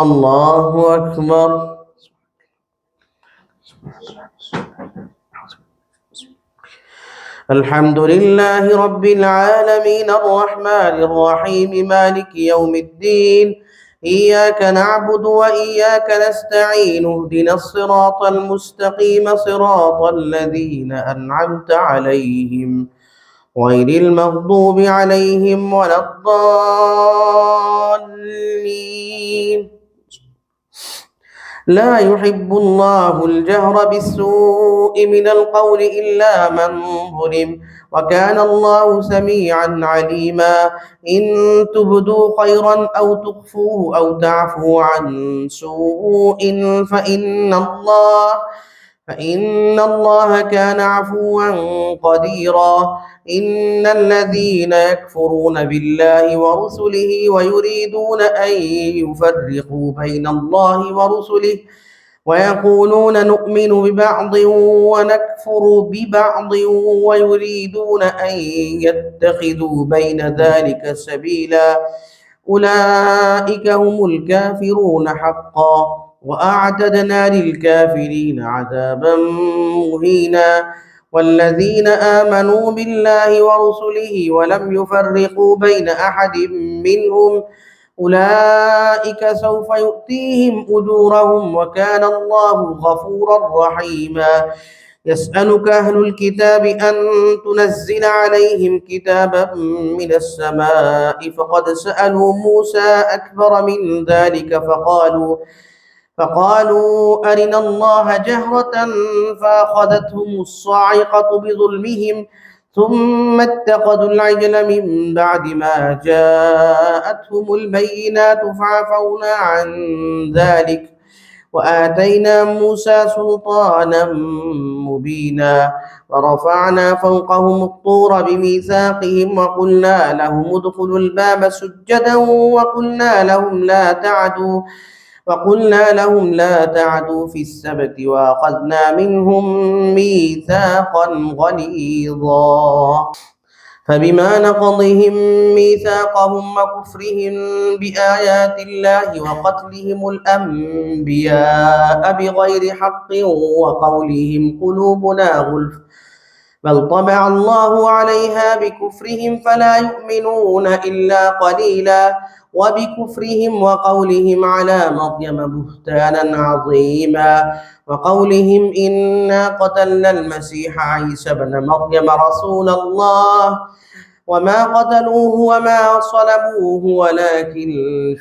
الله أكبر. الحمد لله رب العالمين الرحمن الرحيم مالك يوم الدين. إياك نعبد وإياك نستعين اهدنا الصراط المستقيم صراط الذين أنعمت عليهم غير المغضوب عليهم ولا الضالين. لا يحب الله الجهر بالسوء من القول إلا من ظلم، وكان الله سميعا عليما. إن تبدوا خيرا أو تخفوه أو تعفوا عن سوء فإن الله كان عفوا قديرا. إن الذين يكفرون بالله ورسله ويريدون أن يفرقوا بين الله ورسله ويقولون نؤمن ببعض ونكفر ببعض ويريدون أن يتخذوا بين ذلك سبيلا، أولئك هم الكافرون حقا، وأعتدنا للكافرين عذابا مهينا. والذين آمنوا بالله ورسله ولم يفرقوا بين أحد منهم أولئك سوف يؤتيهم أجورهم، وكان الله غفورا رحيما. يسألك أهل الكتاب أن تنزل عليهم كتابا من السماء، فقد سألوا موسى أكبر من ذلك فقالوا أرنا الله جهرة فأخذتهم الصاعقة بظلمهم ثم اتخذوا العجل من بعد ما جاءتهم البينات فعفونا عن ذلك وآتينا موسى سلطانا مبينا. ورفعنا فوقهم الطور بميثاقهم وقلنا لهم ادخلوا الباب سجدا وقلنا لهم لا تعدوا في السبت وأخذنا منهم ميثاقا غليظا. فبما نقضهم ميثاقهم وكفرهم بآيات الله وقتلهم الأنبياء بغير حق وقولهم قلوبنا غلف بل طبع الله عليها بكفرهم فلا يؤمنون إلا قليلا. وبكفرهم وقولهم على مريم بهتانا عظيما، وقولهم إنا قتلنا المسيح عيسى ابن مريم رسول الله وما قتلوه وما صلبوه ولكن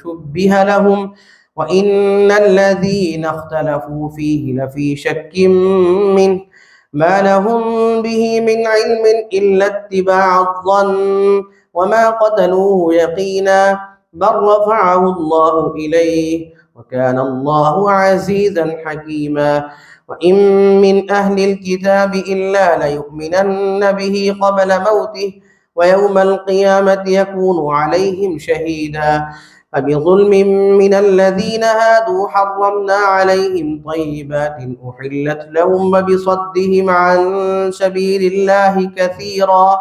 شبه لهم، وإن الذين اختلفوا فيه لفي شك منه ما لهم به من علم إلا اتباع الظن وما قتلوه يقينا بل رفعه الله إليه وكان الله عزيزا حكيما. وإن من أهل الكتاب إلا ليؤمنن به قبل موته ويوم القيامة يكون عليهم شهيدا. فبظلم من الذين هادوا حرمنا عليهم طيبات أحلت لهم وبصدهم عن سبيل الله كثيرا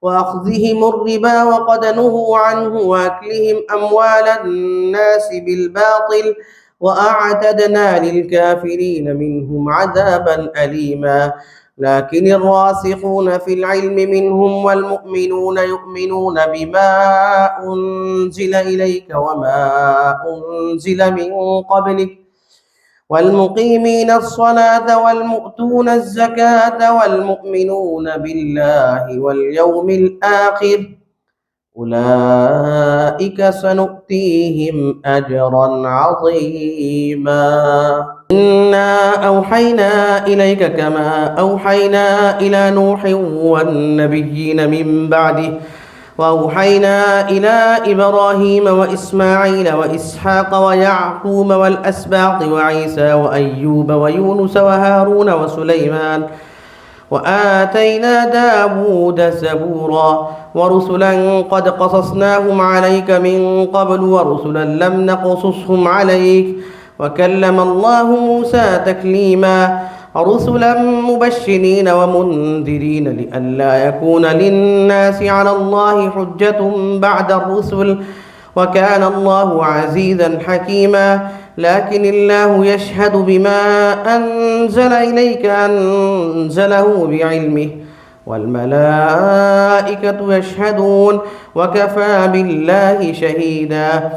وأخذهم الربا وقد نهوا عنه وأكلهم أموال الناس بالباطل وأعتدنا للكافرين منهم عذابا أليما. لكن الراسخون في العلم منهم والمؤمنون يؤمنون بما أنزل إليك وما أنزل من قبلك والمقيمين الصلاة والمؤتون الزكاة والمؤمنون بالله واليوم الآخر أولئك سنؤتيهم أجرا عظيما. إنا أوحينا إليك كما أوحينا إلى نوح والنبيين من بعده وأوحينا إلى إبراهيم وإسماعيل وإسحاق ويعقوب والأسباط وعيسى وأيوب ويونس وهارون وسليمان وآتينا داود زبورا ورسلا قد قصصناهم عليك من قبل ورسلا لم نقصصهم عليك وكلم الله موسى تكليما. رسلا مبشرين ومنذرين لئلا يكون للناس على الله حجة بعد الرسل وكان الله عزيزا حكيما. لكن الله يشهد بما أنزل إليك أنزله بعلمه والملائكة يشهدون وكفى بالله شهيدا.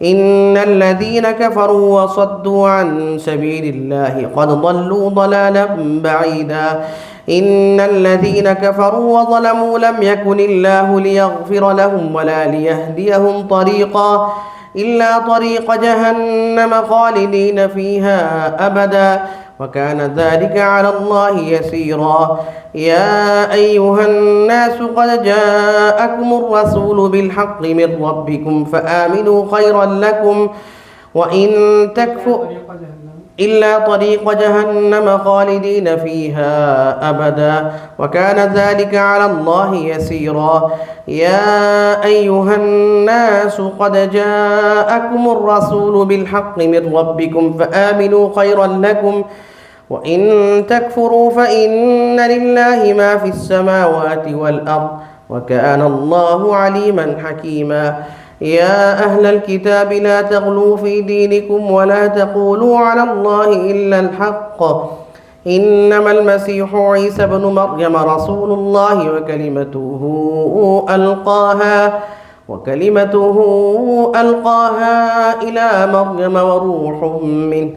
إن الذين كفروا وصدوا عن سبيل الله قد ضلوا ضلالا بعيدا. إن الذين كفروا وظلموا لم يكن الله ليغفر لهم ولا ليهديهم طريقا إلا طريق جهنم خالدين فيها أبدا وكان ذلك على الله يسيرا. يا أيها الناس قد جاءكم الرسول بالحق من ربكم فآمنوا خيرا لكم وإن تكفروا إلا طريق جهنم خالدين فيها أبدا وكان ذلك على الله يسيرا. يا أيها الناس قد جاءكم الرسول بالحق من ربكم فآمنوا خيرا لكم وإن تكفروا فإن لله ما في السماوات والأرض وكان الله عليما حكيما. يا أهل الكتاب لا تغلوا في دينكم ولا تقولوا على الله إلا الحق إنما المسيح عيسى بن مريم رسول الله وكلمته ألقاها إلى مريم وروح منه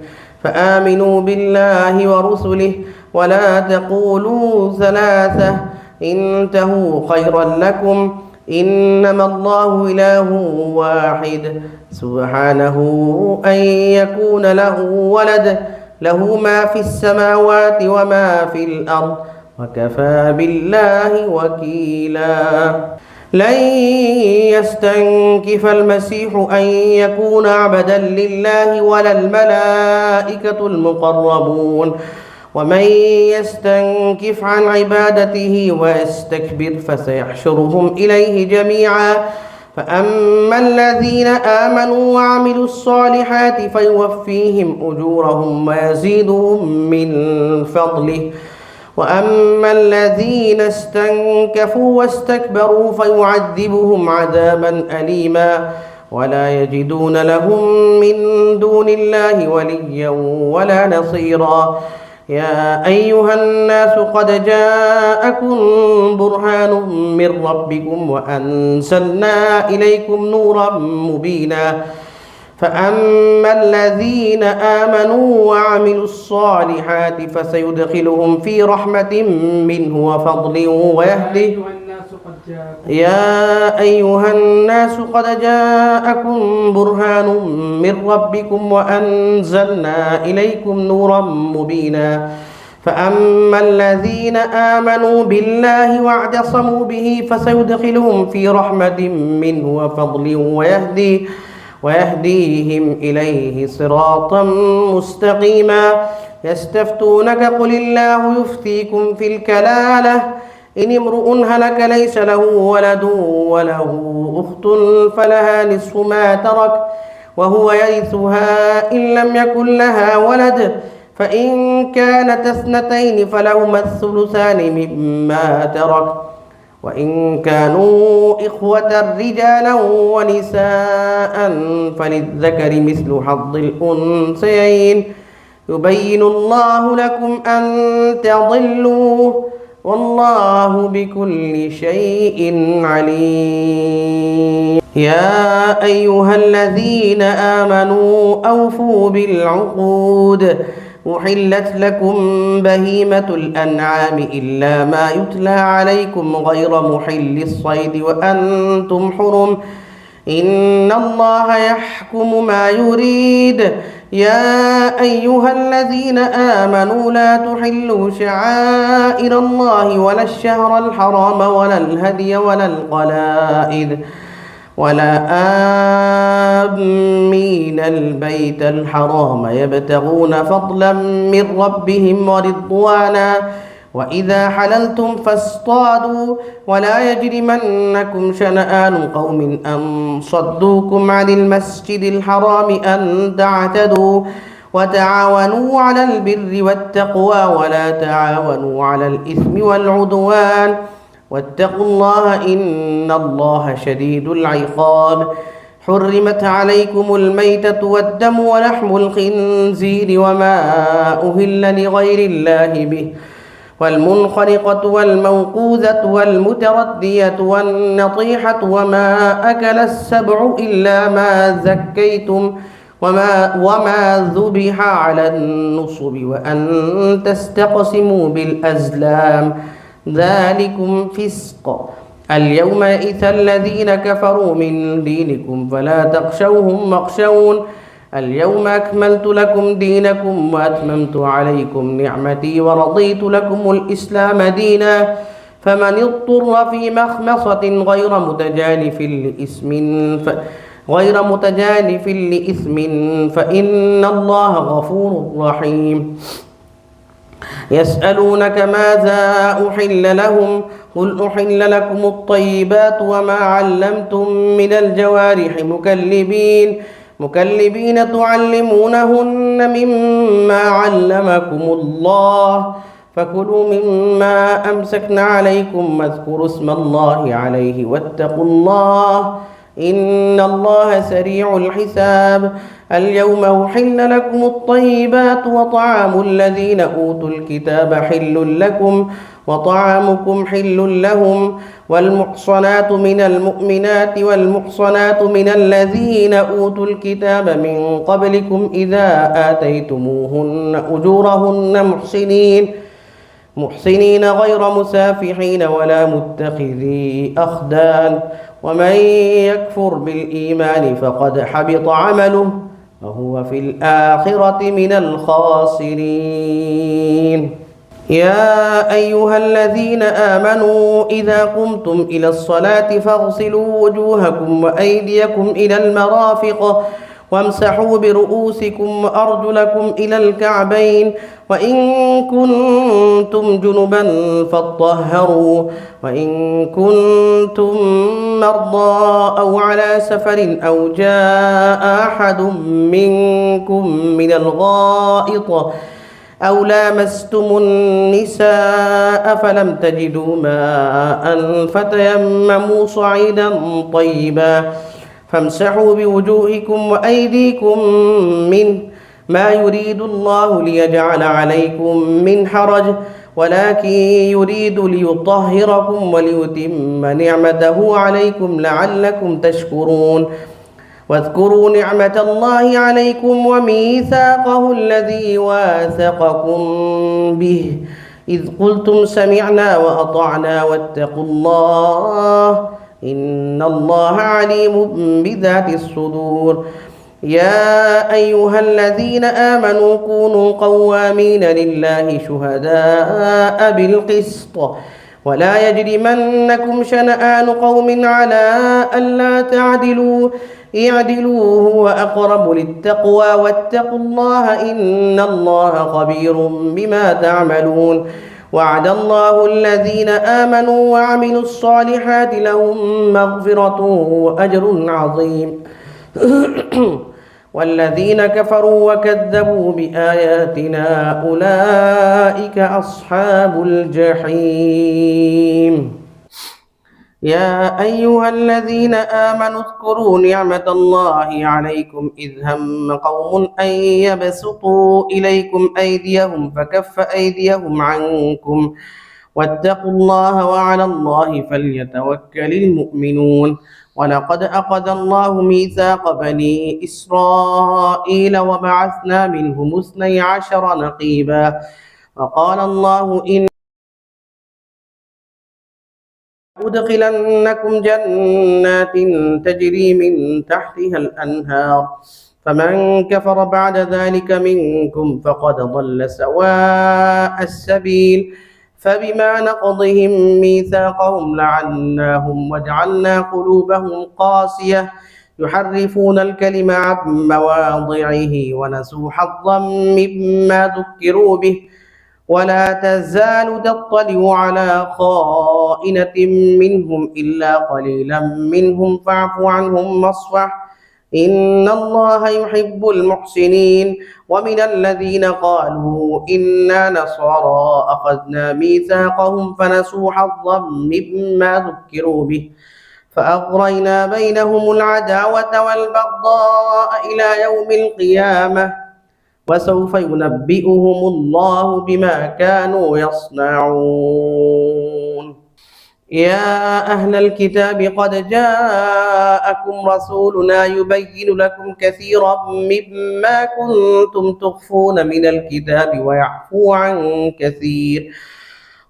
فآمنوا بالله ورسله ولا تقولوا ثلاثة انتهوا خيرا لكم إنما الله إله واحد سبحانه أن يكون له ولد له ما في السماوات وما في الأرض وكفى بالله وكيلا. لن يستنكف المسيح أن يكون عبدا لله ولا الملائكة المقربون ومن يستنكف عن عبادته ويستكبر فسيحشرهم إليه جميعا. فأما الذين آمنوا وعملوا الصالحات فيوفيهم أجورهم ويزيدهم من فضله وأما الذين استنكفوا واستكبروا فيعذبهم عذابا أليما ولا يجدون لهم من دون الله وليا ولا نصيرا. يا أيها الناس قد جاءكم برهان من ربكم وأنزلنا إليكم نورا مبينا. فأما الذين آمنوا وعملوا الصالحات فسيدخلهم في رحمة منه وفضل ويهدي. يا أيها الناس قد جاءكم برهان من ربكم وأنزلنا إليكم نورا مبينا. فأما الذين آمنوا بالله واعتصموا به فسيدخلهم في رحمة منه وفضل ويهديهم إليه صراطا مستقيما. يستفتونك قل الله يفتيكم في الكلالة إن امرؤ هلك ليس له ولد وله أخت فلها نصف ما ترك وهو يرثها إن لم يكن لها ولد فإن كانت اثنتين فلهما الثلثان مما ترك وإن كانوا إخوة رجالا ونساء فللذكر مثل حظ الأنثيين يبين الله لكم أن تضلوا والله بكل شيء عليم. يا أيها الذين آمنوا أوفوا بالعقود أحلت لكم بهيمة الأنعام إلا ما يتلى عليكم غير محل الصيد وأنتم حرم إن الله يحكم ما يريد. يا أيها الذين آمنوا لا تحلوا شعائر الله ولا الشهر الحرام ولا الهدي ولا القلائد ولا آمين البيت الحرام يبتغون فضلا من ربهم ورضوانا وإذا حللتم فاصطادوا ولا يجرمنكم شنآن قوم أن صدوكم عن المسجد الحرام أن تعتدوا وتعاونوا على البر والتقوى ولا تعاونوا على الإثم والعدوان واتقوا الله إن الله شديد العقاب. حرمت عليكم الميتة والدم ولحم الخنزير وما أهل لغير الله به والمنخنقة والموقوذة والمتردية والنطيحة وما أكل السبع إلا ما زكيتم وما ذبح على النصب وأن تستقسموا بالأزلام ذلكم فسق. اليوم يئس الذين كفروا من دينكم فلا تخشوهم واخشون اليوم أكملت لكم دينكم وأتممت عليكم نعمتي ورضيت لكم الإسلام دينا فمن اضطر في مخمصة غير متجانف لإثم فإن الله غفور رحيم. يسألونك ماذا أحل لهم قل أحل لكم الطيبات وما علمتم من الجوارح مكلبين تعلمونهن مما علمكم الله فكلوا مما أمسكن عليكم واذكروا اسم الله عليه واتقوا الله إن الله سريع الحساب. اليوم أحل لكم الطيبات وطعام الذين أوتوا الكتاب حل لكم وطعامكم حل لهم والمحصنات من المؤمنات والمحصنات من الذين أوتوا الكتاب من قبلكم إذا آتيتموهن أجورهن محسنين غير مسافحين ولا متخذي أخدان ومن يكفر بالإيمان فقد حبط عمله وهو في الآخرة من الخاسرين. يا أيها الذين آمنوا إذا قمتم إلى الصلاة فاغسلوا وجوهكم وأيديكم إلى المرافق وامسحوا برؤوسكم وأرجلكم إلى الكعبين وإن كنتم جنبا فاطهروا وإن كنتم مرضى أو على سفر أو جاء أحد منكم من الغائط أو لامستم النساء فلم تجدوا ماء فتيمموا صعيدا طيبا فامسحوا بوجوهكم وأيديكم منه ما يريد الله ليجعل عليكم من حرج ولكن يريد ليطهركم وليتم نعمته عليكم لعلكم تشكرون. واذكروا نعمة الله عليكم وميثاقه الذي واثقكم به إذ قلتم سمعنا وأطعنا واتقوا الله إن الله عليم بذات الصدور. يا أيها الذين آمنوا كونوا قوامين لله شهداء بالقسط ولا يجرمنكم شنآن قوم على ألا تعدلوا اعدلوا هو أقرب للتقوى واتقوا الله إن الله خبير بما تعملون. وعد الله الذين آمنوا وعملوا الصالحات لهم مغفرة وأجر عظيم. والذين كفروا وكذبوا بآياتنا أولئك أصحاب الجحيم. يا أيها الذين آمنوا اذكروا نعمة الله عليكم إذ هم قوم أن يبسطوا إليكم أيديهم فكف أيديهم عنكم واتقوا الله وعلى الله فليتوكل المؤمنون. ولقد أخذ الله ميثاق بني إسرائيل وبعثنا منهم 12 نقيبا وقال الله إن أدخلنكم جنات تجري من تحتها الأنهار فمن كفر بعد ذلك منكم فقد ضل سواء السبيل. فبما نقضهم ميثاقهم لعناهم وجعلنا قلوبهم قاسية يحرفون الكلم عن مواضعه ونسوا حظا مما ذكروا به ولا تزال تطلع على خائنة منهم إلا قليلا منهم فاعف عنهم واصفح إن الله يحب المحسنين. ومن الذين قالوا إنا نصارى أخذنا ميثاقهم فنسوا حظا مما ذكروا به فأغرينا بينهم العداوة والبغضاء إلى يوم القيامة وسوف ينبئهم الله بما كانوا يصنعون. يا أهل الكتاب قد جاءكم رسولنا يبين لكم كثيرا مما كنتم تخفون من الكتاب ويعفو عن كثير.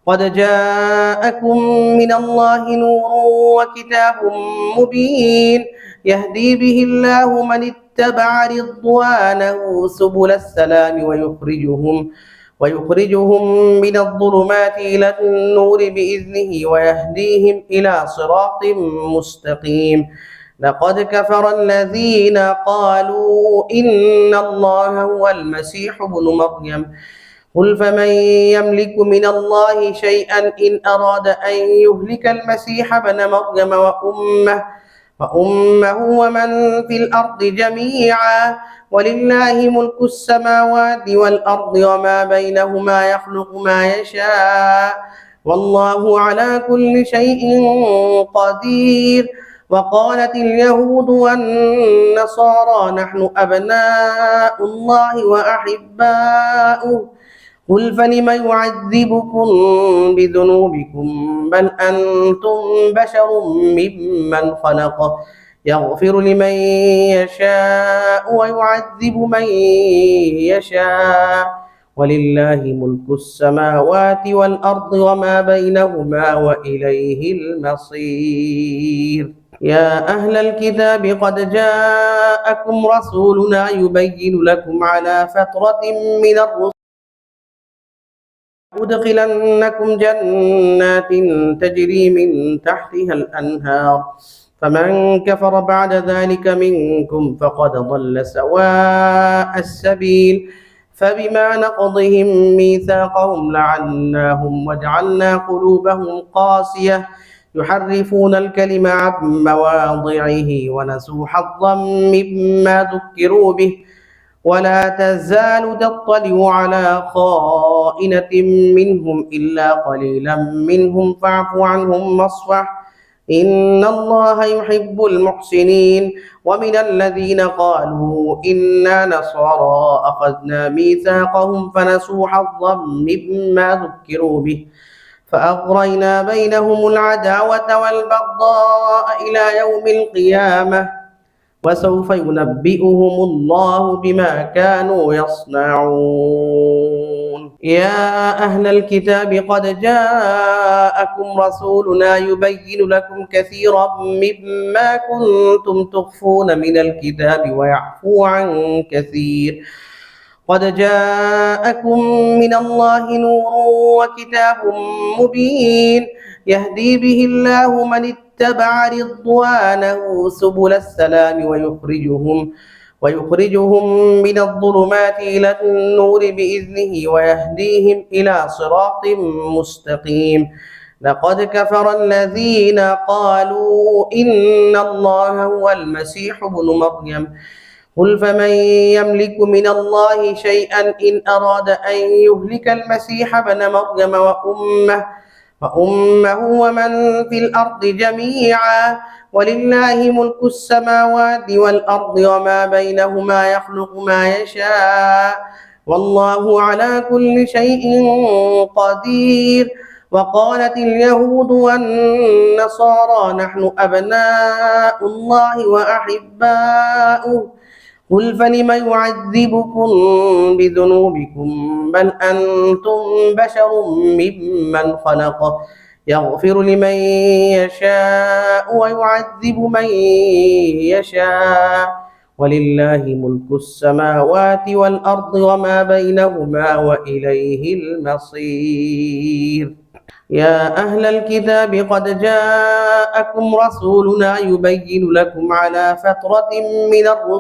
قد جاءكم من الله نور وكتاب مبين يهدي به الله من اتبع رضوانه سبل السلام ويخرجهم من الظلمات إلى النور بإذنه ويهديهم إلى صراط مستقيم. لقد كفر الذين قالوا إن الله هو المسيح ابن مريم قل فمن يملك من الله شيئا إن أراد أن يهلك المسيح ابن مريم وأمه ومن في الأرض جميعا ولله ملك السماوات والأرض وما بينهما يخلق ما يشاء والله على كل شيء قدير. وقالت اليهود والنصارى نحن أبناء الله وأحباؤه قل فلم يعذبكم بذنوبكم بل أنتم بشر ممن خلق يغفر لمن يشاء ويعذب من يشاء ولله ملك السماوات والأرض وما بينهما وإليه المصير. يا أهل الكتاب قد جاءكم رسولنا يبين لكم على فترة من الرسل أدخلنكم جنات تجري من تحتها الأنهار فمن كفر بعد ذلك منكم فقد ضل سواء السبيل. فبما نقضهم ميثاقهم لعناهم وجعلنا قلوبهم قاسية يحرفون الكلم عن مواضعه ونسوا حظا مما ذكروا به ولا تزال تطلع على خائنة منهم إلا قليلا منهم فاعف عنهم واصفح إن الله يحب المحسنين. ومن الذين قالوا إنا نصارى أخذنا ميثاقهم فنسوا حظا مما ذكروا به فأغرينا بينهم العداوة والبغضاء إلى يوم القيامة وسوف ينبئهم الله بما كانوا يصنعون. يا أهل الكتاب قد جاءكم رسولنا يبين لكم كثيرا مما كنتم تخفون من الكتاب ويعفو عن كثير. قد جاءكم من الله نور وكتاب مبين يهدي به الله من اتبع رضوانه سبل السلام ويخرجهم من الظلمات إلى النور بإذنه ويهديهم إلى صراط مستقيم. لقد كفر الذين قالوا إن الله هو المسيح ابن مريم قل فمن يملك من الله شيئا إن أراد أن يهلك المسيح ابن مريم وأمه ومن في الأرض جميعا ولله ملك السماوات والأرض وما بينهما يخلق ما يشاء والله على كل شيء قدير. وقالت اليهود والنصارى نحن أبناء الله وأحباؤه قل فلم يعذبكم بذنوبكم بل أنتم بشر ممن خلق يغفر لمن يشاء ويعذب من يشاء ولله ملك السماوات والأرض وما بينهما وإليه المصير. يا أهل الكتاب قد جاءكم رسولنا يبين لكم على فترة من الرسل